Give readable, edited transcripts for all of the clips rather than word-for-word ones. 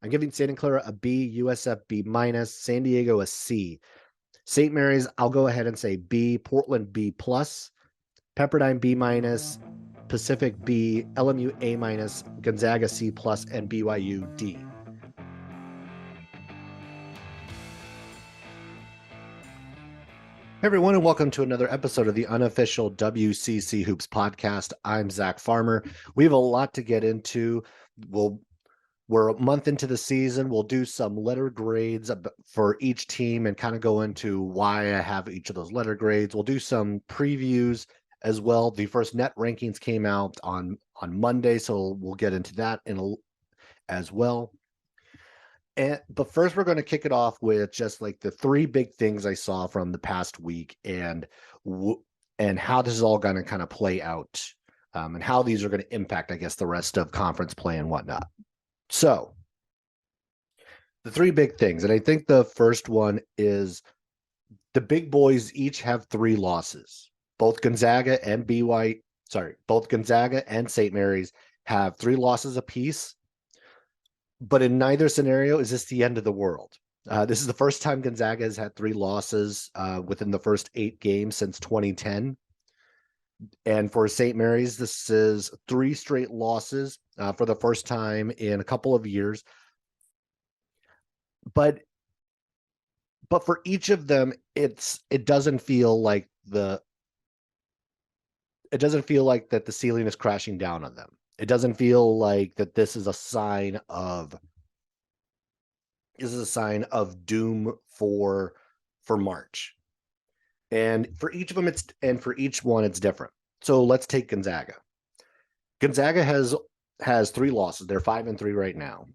I'm giving Santa Clara a B, USF B minus, San Diego a C. St. Mary's, I'll go ahead and say B, Portland B plus, Pepperdine B minus, Pacific B, LMU A minus, Gonzaga C plus, and BYU D. Hey everyone, and welcome to another episode of the Unofficial WCC Hoops podcast. I'm Zach Farmer. We have a lot to get into. We're a month into the season. We'll do some letter grades for each team and kind of go into why I have each of those letter grades. We'll do some previews as well. The first net rankings came out on Monday, so we'll get into that as well. But first, we're going to kick it off with just like the three big things I saw from the past week and how this is all going to kind of play out and how these are going to impact, I guess, the rest of conference play and whatnot. So the three big things, and I think the first one is the big boys each have 3 losses. Both Gonzaga and St. Mary's have 3 losses apiece. But in neither scenario is this the end of the world. This is the first time Gonzaga has had 3 losses within the first 8 games since 2010. And for St. Mary's, this is 3 straight losses for the first time in a couple of years. But for each of them, it doesn't feel like that the ceiling is crashing down on them. It doesn't feel like that this is a sign of doom for March. And for each of them for each one it's different. So let's take Gonzaga. Gonzaga has 3 losses. They're 5-3 right now.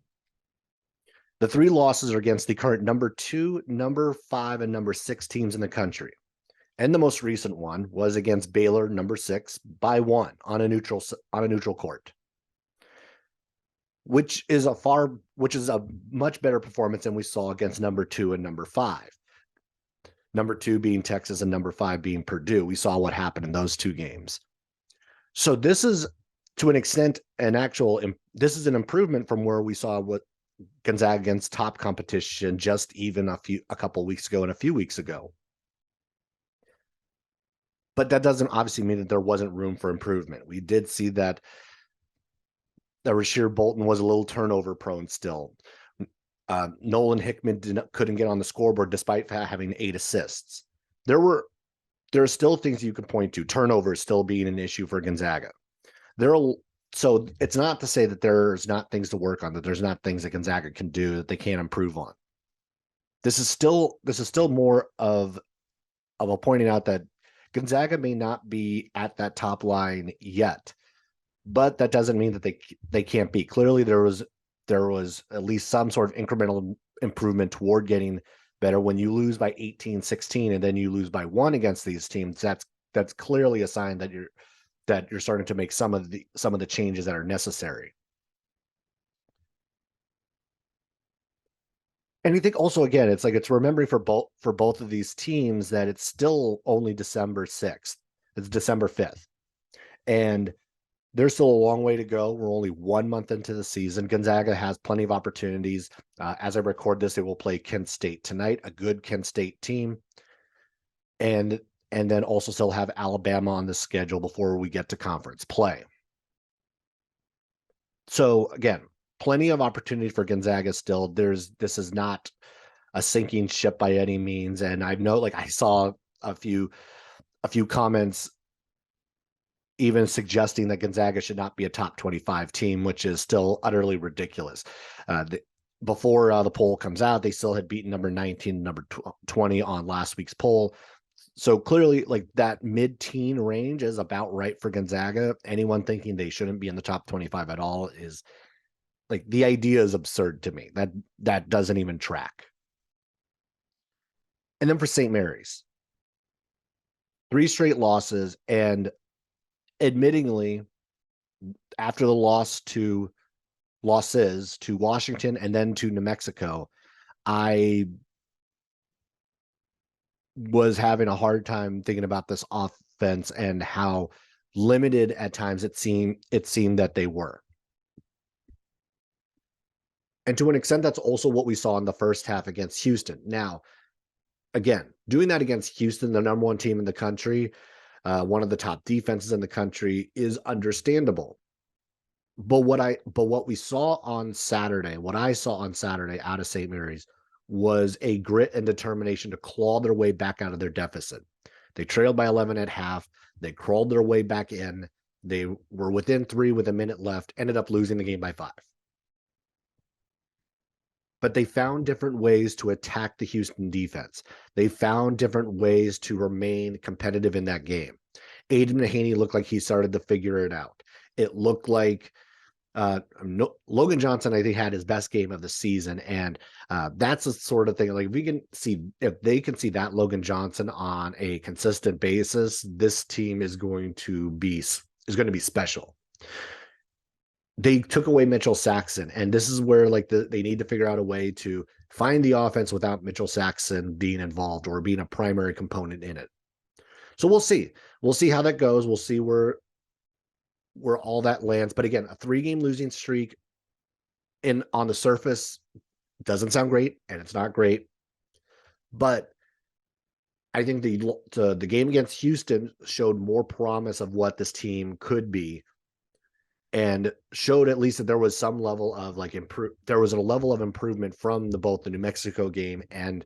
The 3 losses are against the current number 2, number 5, and number 6 teams in the country. And the most recent one was against Baylor, number 6, by 1 on a neutral court, which is a much better performance than we saw against number 2 and number 5. Number 2 being Texas and number 5 being Purdue. We saw what happened in those 2 games. So this is, to an extent, this is an improvement from where we saw what Gonzaga against top competition just even a couple weeks ago and a few weeks ago. But that doesn't obviously mean that there wasn't room for improvement. We did see that Rasheer Bolton was a little turnover prone still. Nolan Hickman couldn't get on the scoreboard despite having 8 assists. There are still things you could point to. Turnover still being an issue for Gonzaga. So it's not to say that there's not things to work on, that there's not things that Gonzaga can do that they can't improve on. This is still more of a pointing out that Gonzaga may not be at that top line yet, but that doesn't mean that they can't be. Clearly, there was at least some sort of incremental improvement toward getting better. When you lose by 18-16 and then you lose by 1 against these teams, that's clearly a sign that you're starting to make some of the changes that are necessary. And I think also, again, it's remembering for both of these teams that it's still only December 6th. It's December 5th. And there's still a long way to go. We're only 1 month into the season. Gonzaga has plenty of opportunities. As I record this, they will play Kent State tonight, a good Kent State team. And then also still have Alabama on the schedule before we get to conference play. So again, plenty of opportunity for Gonzaga still. This is not a sinking ship by any means. And I know, I saw a few comments even suggesting that Gonzaga should not be a top 25 team, which is still utterly ridiculous. Before the poll comes out, they still had beaten number 19 and number 20 on last week's poll. So clearly, that mid-teen range is about right for Gonzaga. Anyone thinking they shouldn't be in the top 25 at all is the idea is absurd to me. That doesn't even track. And then for St. Mary's, 3 straight losses, and admittingly, after the losses to Washington and then to New Mexico, I was having a hard time thinking about this offense and how limited at times it seemed that they were. And to an extent, that's also what we saw in the first half against Houston. Now, again, doing that against Houston, the number one team in the country, one of the top defenses in the country, is understandable. But what we saw on Saturday, what I saw on Saturday out of St. Mary's was a grit and determination to claw their way back out of their deficit. They trailed by 11 at half. They crawled their way back in. They were within 3 with a minute left, ended up losing the game by 5. But they found different ways to attack the Houston defense. They found different ways to remain competitive in that game. Aiden Mahaney looked like he started to figure it out. It looked like Logan Johnson, I think, had his best game of the season, and that's the sort of thing. Like, if they can see that Logan Johnson on a consistent basis, this team is going to be special. They took away Mitchell Saxon, and this is where they need to figure out a way to find the offense without Mitchell Saxon being involved or being a primary component in it. So we'll see. We'll see how that goes. We'll see where all that lands. But again, a 3-game losing streak on the surface doesn't sound great, and it's not great. But I think the game against Houston showed more promise of what this team could be, and showed at least that there was some level of there was a level of improvement from both the New Mexico game and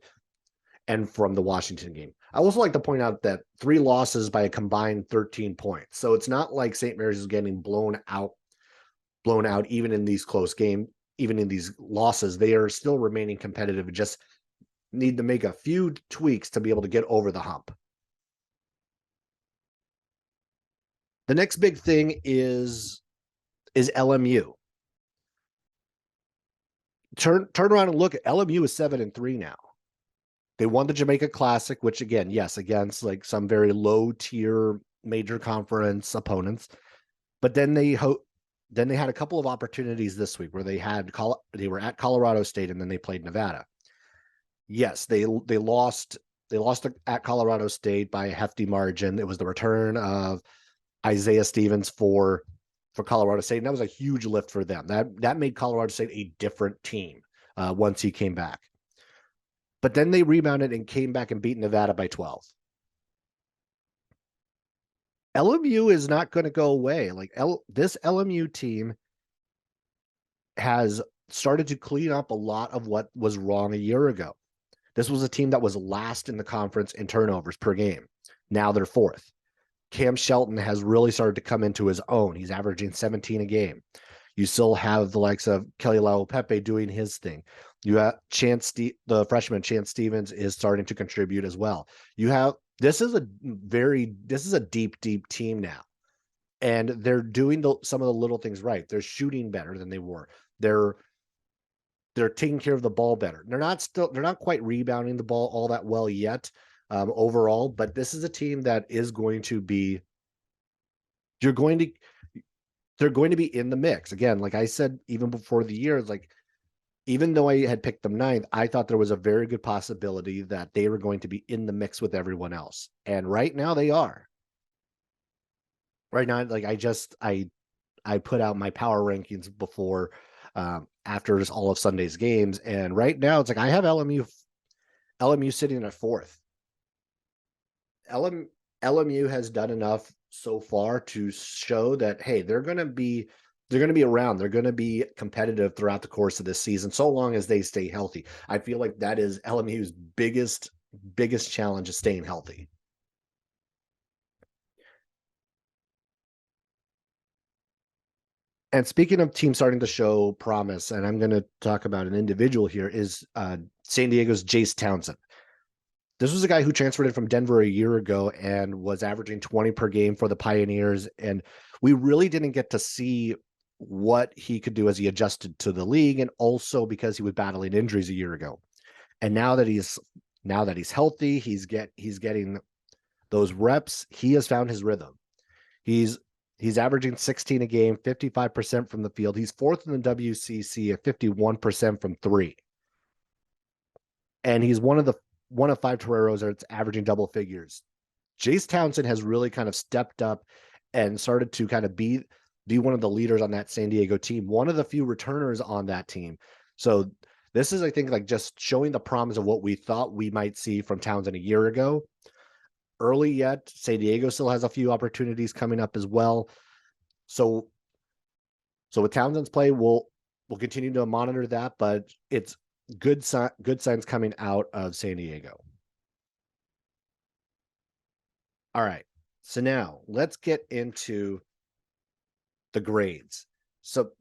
from the Washington game. I also like to point out that 3 losses by a combined 13 points. So it's not like St. Mary's is getting blown out even in these close games, even in these losses. They are still remaining competitive and just need to make a few tweaks to be able to get over the hump. The next big thing is LMU. Turn around and look at LMU is 7-3 now. They won the Jamaica Classic, which again, yes, against some very low tier major conference opponents. But then they had a couple of opportunities this week where they were at Colorado State and then they played Nevada. Yes, they lost at Colorado State by a hefty margin. It was the return of Isaiah Stevens for Colorado State, and that was a huge lift for them. That made Colorado State a different team once he came back. But then they rebounded and came back and beat Nevada by 12. LMU is not going to go away. This LMU team has started to clean up a lot of what was wrong a year ago. This was a team that was last in the conference in turnovers per game. Now they're 4th. Cam Shelton has really started to come into his own. He's averaging 17 a game. You still have the likes of Kelly Pepe doing his thing. You have the freshman Chance Stevens is starting to contribute as well. This is a deep team now, and they're doing some of the little things right. They're shooting better than they were. They're taking care of the ball better. They're not quite rebounding the ball all that well yet overall, but this is a team that is going to be. They're going to be in the mix again. Like I said, even before the year, even though I had picked them 9th, I thought there was a very good possibility that they were going to be in the mix with everyone else. And right now they are. Right now, I put out my power rankings before, after just all of Sunday's games. And right now it's I have LMU sitting at 4th. LMU has done enough so far to show that, hey, they're going to be around. They're going to be competitive throughout the course of this season, so long as they stay healthy. I feel like that is LMU's biggest challenge, is staying healthy. And speaking of teams starting to show promise, and I'm going to talk about an individual here, is San Diego's Jace Townsend. This was a guy who transferred in from Denver a year ago and was averaging 20 per game for the Pioneers. And we really didn't get to see what he could do as he adjusted to the league, and also because he was battling injuries a year ago. And now that he's healthy, he's getting those reps. He has found his rhythm. He's averaging 16 a game, 55% from the field. He's 4th in the WCC at 51% from 3. And he's one of 5 Toreros that's averaging double figures. Jace Townsend has really kind of stepped up and started to kind of be one of the leaders on that San Diego team. One of the few returners on that team. So this is, I think, like just showing the promise of what we thought we might see from Townsend a year ago. Early yet, San Diego still has a few opportunities coming up as well. So with Townsend's play, we'll continue to monitor that, but it's good signs coming out of San Diego. All right. So now let's get into the grades. So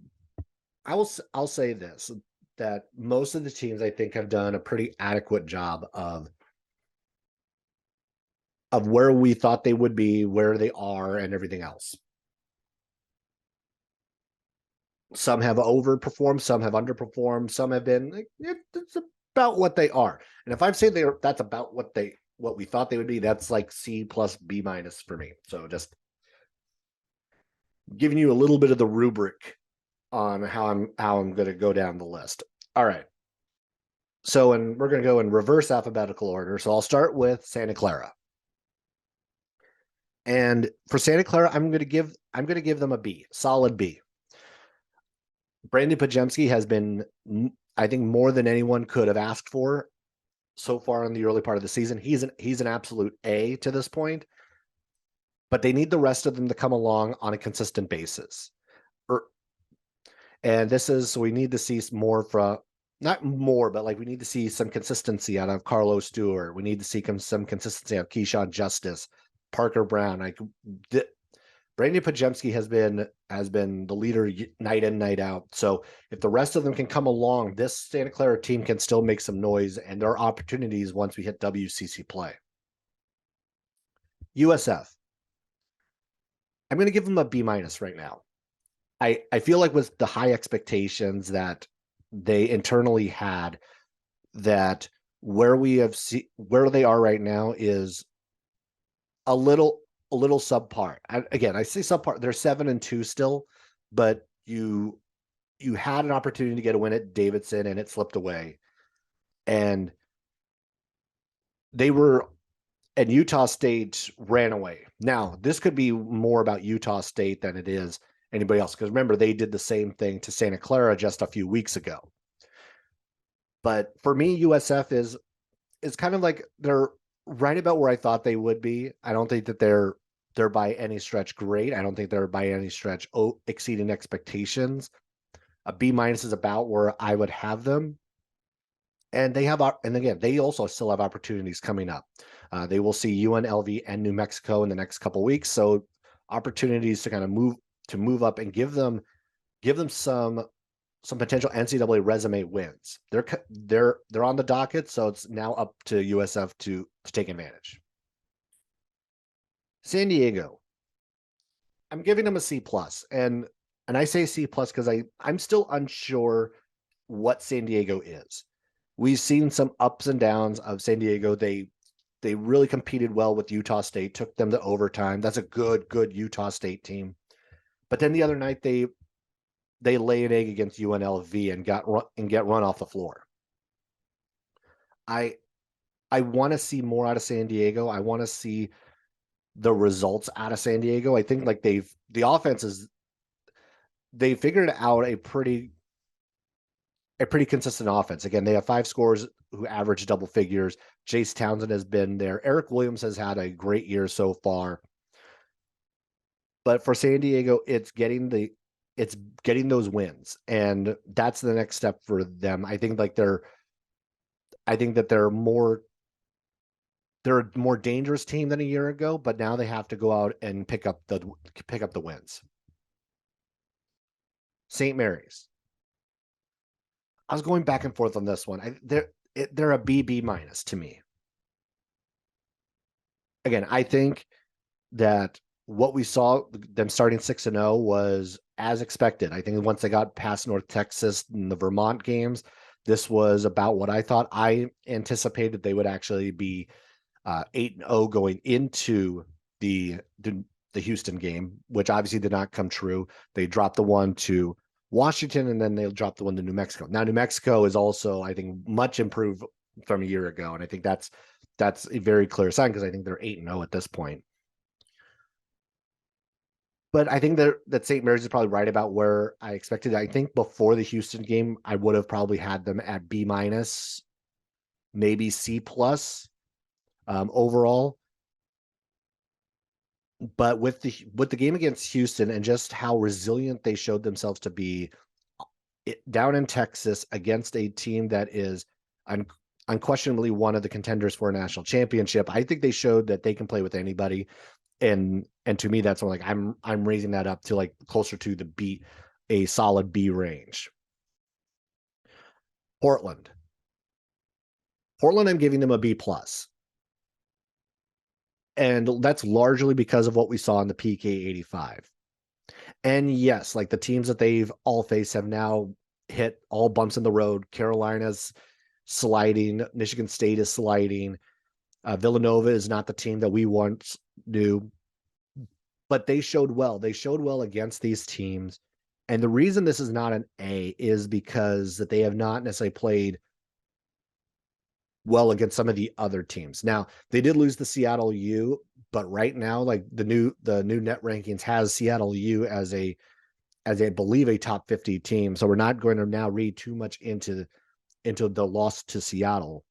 I'll say this, that most of the teams I think have done a pretty adequate job of where we thought they would be, where they are, and everything else. Some have overperformed, some have underperformed, some have been like, it's about what they are. And if I've said that's about what we thought they would be, that's like C plus B minus for me. So just giving you a little bit of the rubric on how I'm going to go down the list. All right. So, and we're going to go in reverse alphabetical order. So I'll start with Santa Clara. And for Santa Clara, I'm going to give them a B, solid B. Brandon Pajemski has been, I think, more than anyone could have asked for so far in the early part of the season. He's an absolute A to this point, but they need the rest of them to come along on a consistent basis. And this is, so we need to see more from, not more, but like we need to see some consistency out of Carlos Stewart. We need to see some consistency out of Keyshawn Justice, Parker Brown. Brandon Pajemski has been the leader night in, night out. So if the rest of them can come along, this Santa Clara team can still make some noise, and there are opportunities once we hit WCC play. USF. I'm going to give them a B minus right now. I feel like with the high expectations that they internally had, that where they are right now is a little subpar. Again, I say subpar. They're 7-2 still, but you had an opportunity to get a win at Davidson and it slipped away. And Utah State ran away. Now, this could be more about Utah State than it is anybody else, because remember, they did the same thing to Santa Clara just a few weeks ago. But for me, USF is kind of like, they're right about where I thought they would be. I don't think that they're by any stretch great. I don't think they're by any stretch exceeding expectations. A B minus is about where I would have them. And again, they also still have opportunities coming up. They will see UNLV and New Mexico in the next couple of weeks. So opportunities to kind of move up and give them some potential NCAA resume wins. They're on the docket, so it's now up to USF to take advantage. San Diego, I'm giving them a C plus, and I say C plus because I'm still unsure what San Diego is. We've seen some ups and downs of San Diego. They really competed well with Utah State, took them to overtime. That's a good Utah State team. But then the other night they lay an egg against UNLV and get run off the floor. I want to see more out of San Diego. I want to see the results out of San Diego. I think like they figured out a pretty consistent offense. Again, they have 5 scorers who average double figures. Jace Townsend has been there. Eric Williams has had a great year so far. But for San Diego, it's getting those wins, and that's the next step for them. I think that they're a more dangerous team than a year ago, but now they have to go out and pick up the wins. St. Mary's. I was going back and forth on this one. They're a BB minus to me. Again, I think that what we saw them starting 6-0 was as expected. I think once they got past North Texas and the Vermont games, this was about what I thought. I anticipated they would actually be 8-0 going into the Houston game, which obviously did not come true. They dropped the one to Washington, and then they'll drop the one to New Mexico. Now, New Mexico is also, I think, much improved from a year ago, and I think that's a very clear sign because I think they're 8-0 at this point. But I think that St. Mary's is probably right about where I expected. I think before the Houston game, I would have probably had them at B minus, maybe C plus overall. But with the game against Houston and just how resilient they showed themselves to be down in Texas against a team that is un, unquestionably one of the contenders for a national championship, I think they showed that they can play with anybody. And to me, that's like I'm raising that up to like closer to the B, a solid B range. Portland. Portland, I'm giving them a B plus. And that's largely because of what we saw in the PK 85. And yes, like the teams that they've all faced have now hit all bumps in the road. Carolina's sliding, Michigan State is sliding. Villanova is not the team that we once knew, but they showed well. They showed well against these teams. And the reason this is not an A is because that they have not necessarily played well against some of the other teams. Now, they did lose the Seattle U, but right now, like the new net rankings has Seattle U as I believe a top 50 team. So we're not going to now read too much into the loss to Seattle.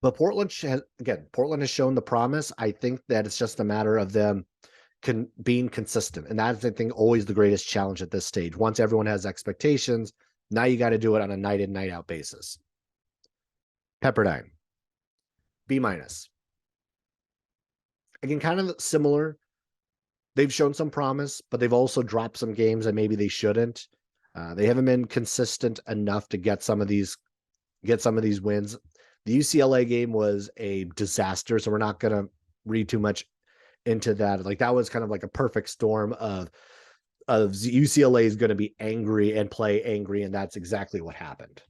But Portland has shown the promise. I think that it's just a matter of them being consistent. And that's, I think, always the greatest challenge at this stage. Once everyone has expectations, now you got to do it on a night in, night out basis. Pepperdine, B minus. Again, kind of similar. They've shown some promise, but they've also dropped some games that maybe they shouldn't. They haven't been consistent enough to get some of these wins. The UCLA game was a disaster, so we're not going to read too much into that. Like that was kind of like a perfect storm of UCLA is going to be angry and play angry, and that's exactly what happened.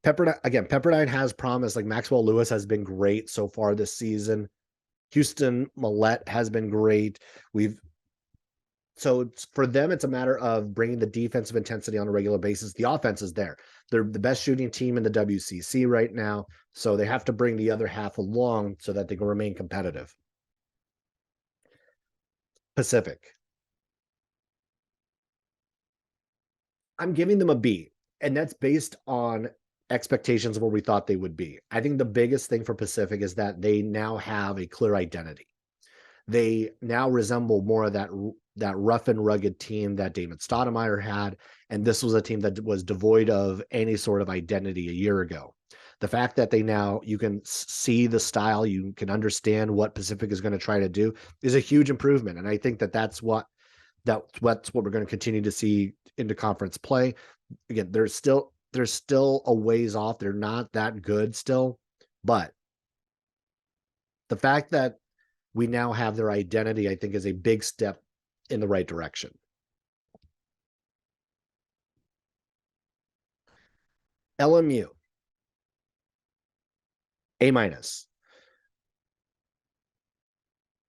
Pepperdine has promise. Like Maxwell Lewis has been great so far this season. Houston Millette has been great. So for them, it's a matter of bringing the defensive intensity on a regular basis. The offense is there. They're the best shooting team in the WCC right now. So they have to bring the other half along so that they can remain competitive. Pacific. I'm giving them a B, and that's based on expectations of where we thought they would be. I think the biggest thing for Pacific is that they now have a clear identity. They now resemble more of that rough and rugged team that David Stoudemire had, and this was a team that was devoid of any sort of identity a year ago. The fact that you can see the style, you can understand what Pacific is going to try to do is a huge improvement, and I think that's what we're going to continue to see into conference play. Again, there's still a ways off. They're not that good still, but the fact that we now have their identity, I think, is a big step in the right direction. LMU, A minus.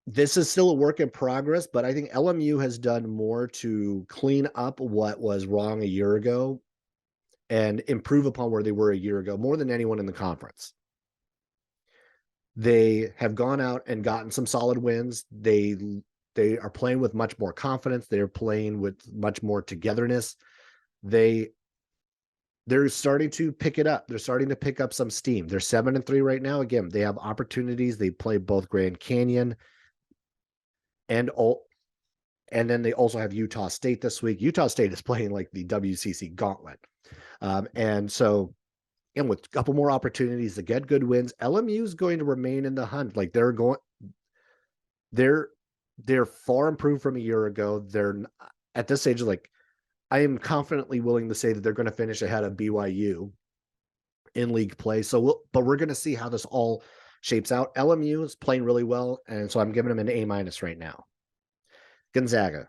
This is still a work in progress, but I think LMU has done more to clean up what was wrong a year ago and improve upon where they were a year ago, more than anyone in the conference. They have gone out and gotten some solid wins. They are playing with much more confidence. They're playing with much more togetherness. They're starting to pick it up. They're starting to pick up some steam. They're 7-3 right now. Again, they have opportunities. They play both Grand Canyon and then they also have Utah State this week. Utah State is playing like the WCC gauntlet. And so, and with a couple more opportunities to get good wins, LMU is going to remain in the hunt. Like they're far improved from a year ago. They're at this stage, like I am confidently willing to say that they're going to finish ahead of BYU in league play. So, but we're going to see how this all shapes out. LMU is playing really well, and so I'm giving them an A minus right now. Gonzaga,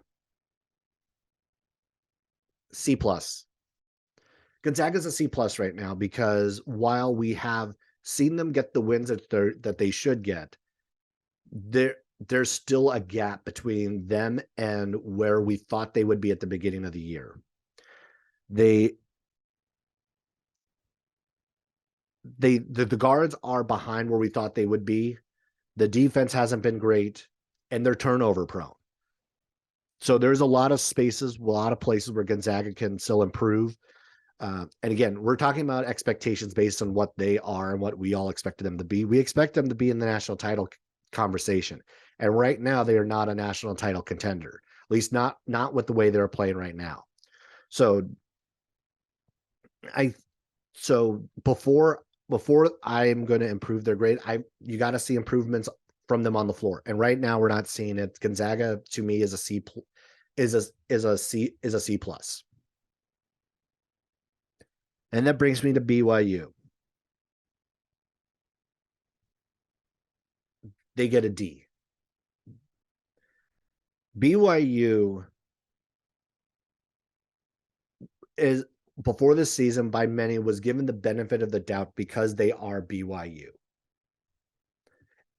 C plus. Gonzaga's a C plus right now because while we have seen them get the wins that they should get, there's still a gap between them and where we thought they would be at the beginning of the year. The guards are behind where we thought they would be. The defense hasn't been great, and they're turnover prone. So there's a lot of spaces, a lot of places where Gonzaga can still improve. And again, we're talking about expectations based on what they are and what we all expected them to be. We expect them to be in the national title conversation. And right now, they are not a national title contender, at least not with the way they're playing right now. So before I'm going to improve their grade, you got to see improvements from them on the floor. And right now, we're not seeing it. Gonzaga to me is a C plus. And that brings me to BYU. They get a D. BYU is, before this season, by many was given the benefit of the doubt because they are BYU.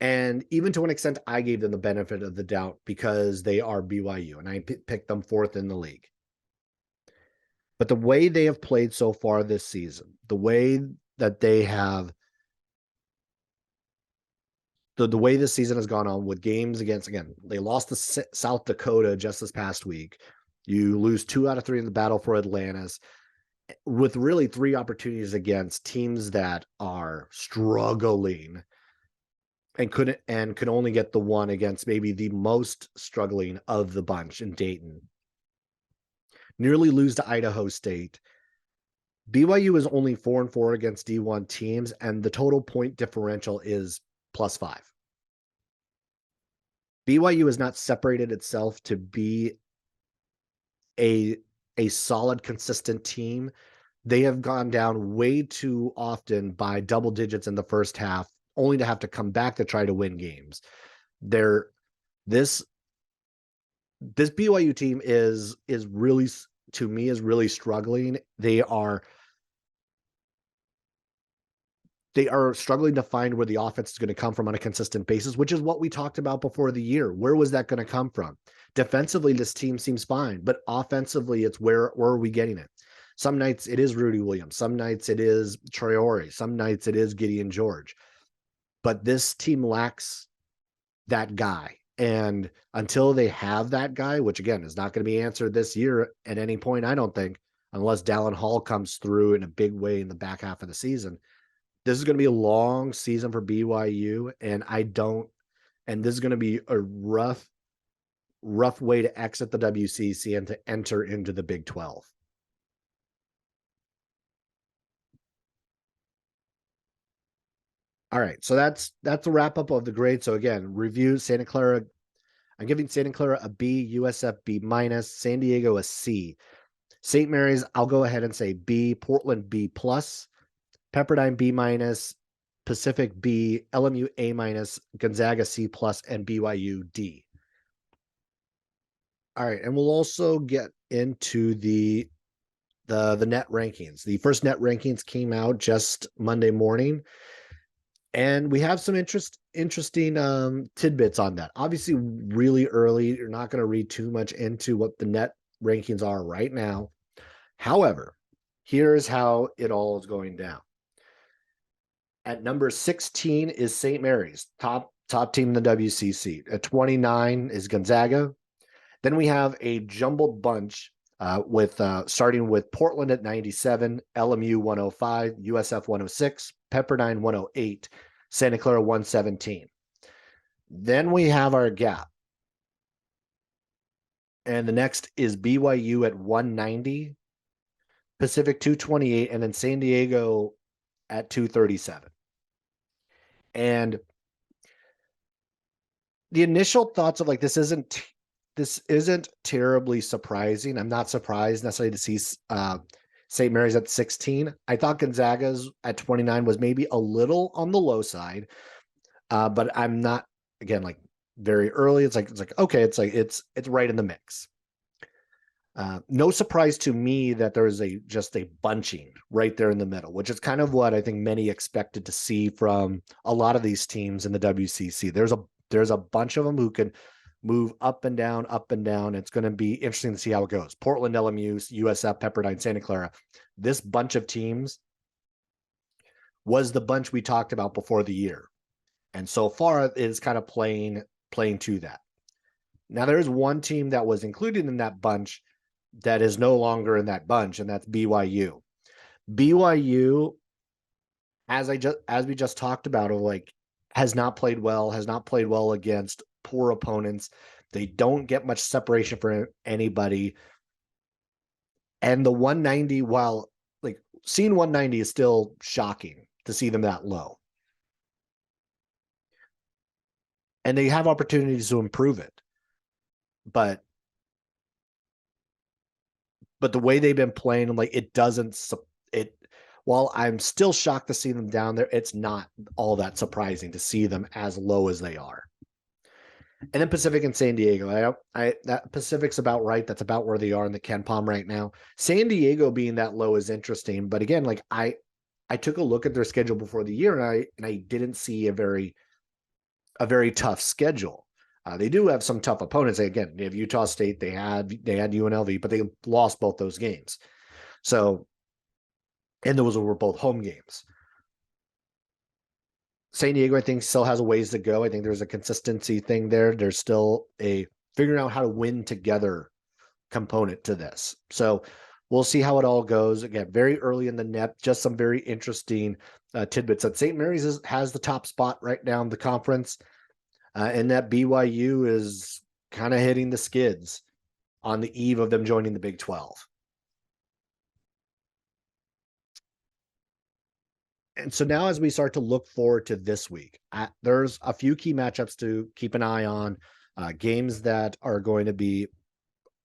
And even to an extent, I gave them the benefit of the doubt because they are BYU, and I picked them fourth in the league. But the way they have played so far this season, the way that they have, the way this season has gone on with games against, again, they lost to South Dakota just this past week. You lose 2 out of 3 in the battle for Atlantis, with really 3 opportunities against teams that are struggling, and could only get the one against maybe the most struggling of the bunch in Dayton. Nearly lose to Idaho State. BYU is only 4-4 against D1 teams, and the total point differential is +5. BYU has not separated itself to be a solid, consistent team. They have gone down way too often by double digits in the first half, only to have to come back to try to win games. This BYU team is really, to me, is really struggling. They are struggling to find where the offense is going to come from on a consistent basis, which is what we talked about before the year. Where was that going to come from? Defensively, this team seems fine, but offensively, it's where are we getting it? Some nights it is Rudy Williams. Some nights it is Traore. Some nights it is Gideon George. But this team lacks that guy. And until they have that guy, which again is not going to be answered this year at any point, I don't think, unless Dallin Hall comes through in a big way in the back half of the season, this is going to be a long season for BYU. And this is going to be a rough way to exit the WCC and to enter into the Big 12. All right, so that's a wrap up of the grade. So again, review Santa Clara. I'm giving Santa Clara a B, USF B minus, San Diego a C. St. Mary's, I'll go ahead and say B, Portland B plus, Pepperdine B minus, Pacific B, LMU A minus, Gonzaga C plus, and BYU D. All right, and we'll also get into the net rankings. The first net rankings came out just Monday morning, and we have some interesting tidbits on that. Obviously, really early. You're not going to read too much into what the net rankings are right now. However, here's how it all is going down. At number 16 is St. Mary's, top team in the WCC. At 29 is Gonzaga. Then we have a jumbled bunch with starting with Portland at 97, LMU 105, USF 106, Pepperdine 108, Santa Clara 117. Then we have our gap. And the next is BYU at 190, Pacific 228, and then San Diego at 237. And the initial thoughts of like, this isn't terribly surprising. I'm not surprised necessarily to see St. Mary's at 16. I thought Gonzaga's at 29 was maybe a little on the low side, but I'm not, again, like very early. It's like okay, it's right in the mix. No surprise to me that there is just a bunching right there in the middle, which is kind of what I think many expected to see from a lot of these teams in the WCC. There's a bunch of them who can move up and down, up and down. It's going to be interesting to see how it goes. Portland, LMU, USF, Pepperdine, Santa Clara. This bunch of teams was the bunch we talked about before the year. And so far, it is kind of playing to that. Now, there's one team that was included in that bunch that is no longer in that bunch, and that's BYU. BYU, as we just talked about, like has not played well against poor opponents. They don't get much separation for anybody. And the 190, while like seeing 190 is still shocking to see them that low. And they have opportunities to improve it. But the way they've been playing, like it doesn't it while I'm still shocked to see them down there, it's not all that surprising to see them as low as they are. And then Pacific and San Diego. That Pacific's about right. That's about where they are in the KenPom right now. San Diego being that low is interesting, but again, like I took a look at their schedule before the year, and I didn't see a very tough schedule. They do have some tough opponents. Again, they have Utah State. They had UNLV, but they lost both those games. So, and those were both home games. San Diego, I think, still has a ways to go. I think there's a consistency thing there. There's still a figuring out how to win together component to this. So we'll see how it all goes. Again, very early in the net, just some very interesting tidbits. That St. Mary's has the top spot right now in the conference, and that BYU is kind of hitting the skids on the eve of them joining the Big 12. And so now as we start to look forward to this week, there's a few key matchups to keep an eye on, games that are going to be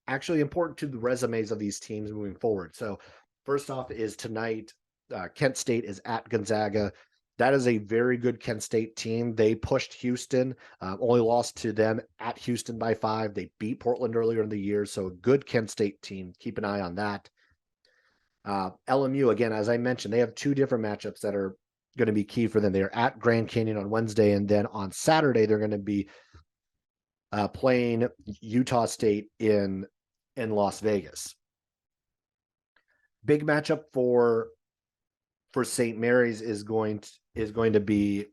actually important to the resumes of these teams moving forward. So first off is tonight, Kent State is at Gonzaga. That is a very good Kent State team. They pushed Houston, only lost to them at Houston by 5. They beat Portland earlier in the year. So a good Kent State team. Keep an eye on that. LMU, again, as I mentioned, they have two different matchups that are going to be key for them. They're at Grand Canyon on Wednesday, and then on Saturday, they're going to be playing Utah State in Las Vegas. Big matchup for St. Mary's is going to be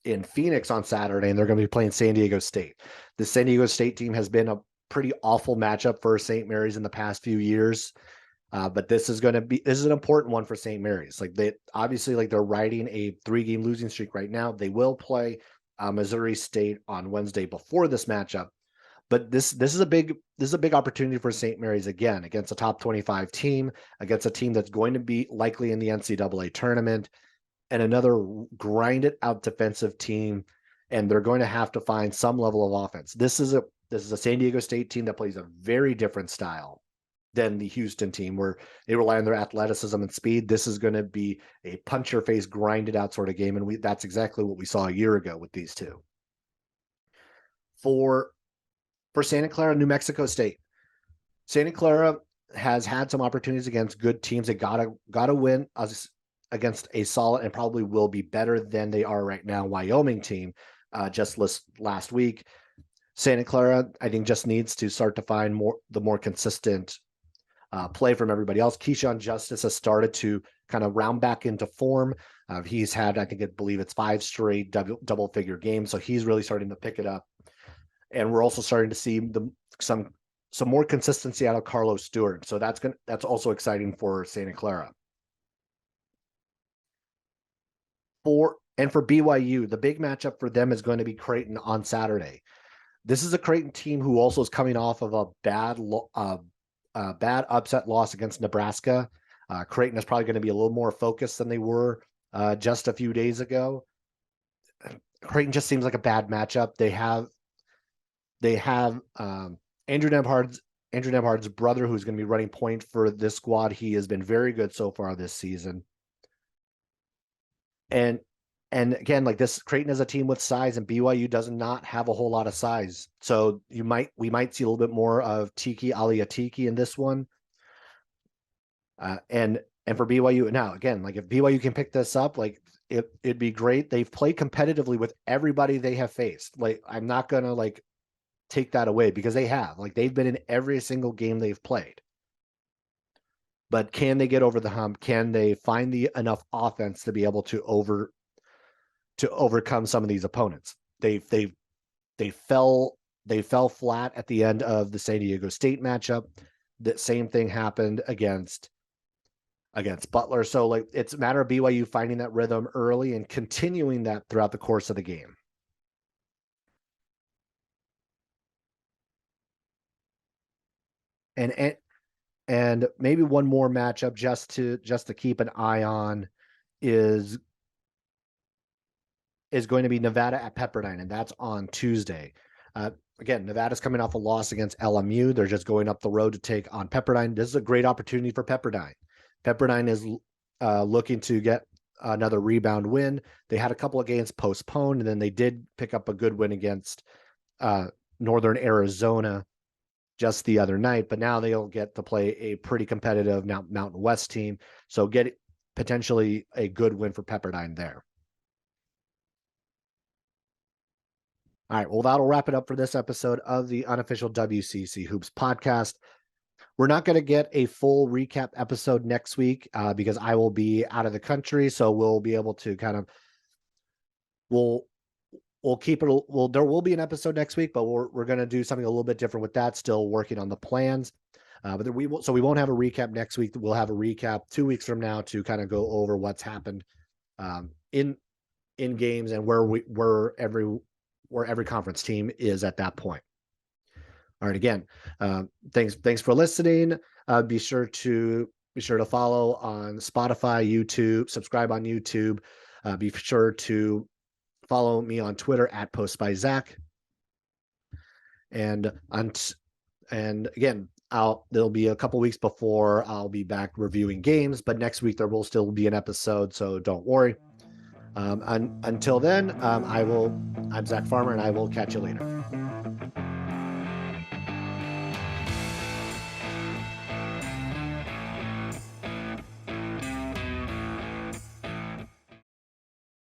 in Phoenix on Saturday, and they're going to be playing San Diego State. The San Diego State team has been a pretty awful matchup for St. Mary's in the past few years. But this is an important one for St. Mary's. Like they obviously, like they're riding a 3-game losing streak right now. They will play Missouri State on Wednesday before this matchup, but this is a big opportunity for St. Mary's again against a top 25 team, against a team that's going to be likely in the NCAA tournament, and another grinded out defensive team, and they're going to have to find some level of offense. This is a San Diego State team that plays a very different style than the Houston team, where they rely on their athleticism and speed. This is going to be a punch your face, grinded out sort of game, and that's exactly what we saw a year ago with these two. For Santa Clara, New Mexico State, Santa Clara has had some opportunities against good teams. They gotta win against a solid and probably will be better than they are right now Wyoming team just last week. Santa Clara, I think, just needs to start to find the more consistent play from everybody else. Keyshawn Justice has started to kind of round back into form. He's had, I believe it's 5 straight double-figure games, so he's really starting to pick it up. And we're also starting to see some more consistency out of Carlos Stewart. So that's also exciting for Santa Clara. For BYU, the big matchup for them is going to be Creighton on Saturday. This is a Creighton team who also is coming off of a bad upset loss against Nebraska. Creighton is probably going to be a little more focused than they were just a few days ago. Creighton just seems like a bad matchup. They have Andrew Nemhard's brother, who's going to be running point for this squad. He has been very good so far this season. And again, like this, Creighton is a team with size, and BYU does not have a whole lot of size. So we might see a little bit more of Tiki Aliatiki in this one. And for BYU now, again, like if BYU can pick this up, like it'd be great. They've played competitively with everybody they have faced. Like I'm not gonna like take that away, because they have, like, they've been in every single game they've played. But can they get over the hump? Can they find enough offense to be able to to overcome some of these opponents. They fell flat at the end of the San Diego State matchup. The same thing happened against Butler. So like it's a matter of BYU finding that rhythm early and continuing that throughout the course of the game. And maybe one more matchup just to keep an eye on is going to be Nevada at Pepperdine, and that's on Tuesday. Again, Nevada's coming off a loss against LMU. They're just going up the road to take on Pepperdine. This is a great opportunity for Pepperdine. Pepperdine is looking to get another rebound win. They had a couple of games postponed, and then they did pick up a good win against Northern Arizona just the other night. But now they'll get to play a pretty competitive Mountain West team. So get potentially a good win for Pepperdine there. All right, well, that'll wrap it up for this episode of the Unofficial WCC Hoops podcast. We're not going to get a full recap episode next week because I will be out of the country. So we'll be able to kind of, we'll keep it. There will be an episode next week, but we're going to do something a little bit different with that. Still working on the plans. But we won't have a recap next week. We'll have a recap 2 weeks from now to kind of go over what's happened in games and where every conference team is at that point. All right, again, thanks for listening. Be sure to follow on Spotify, YouTube, subscribe on YouTube. Be sure to follow me on Twitter at postbyzach. And again, there'll be a couple weeks before I'll be back reviewing games, but next week there will still be an episode, so don't worry. Until then, I'm Zach Farmer, and I will catch you later.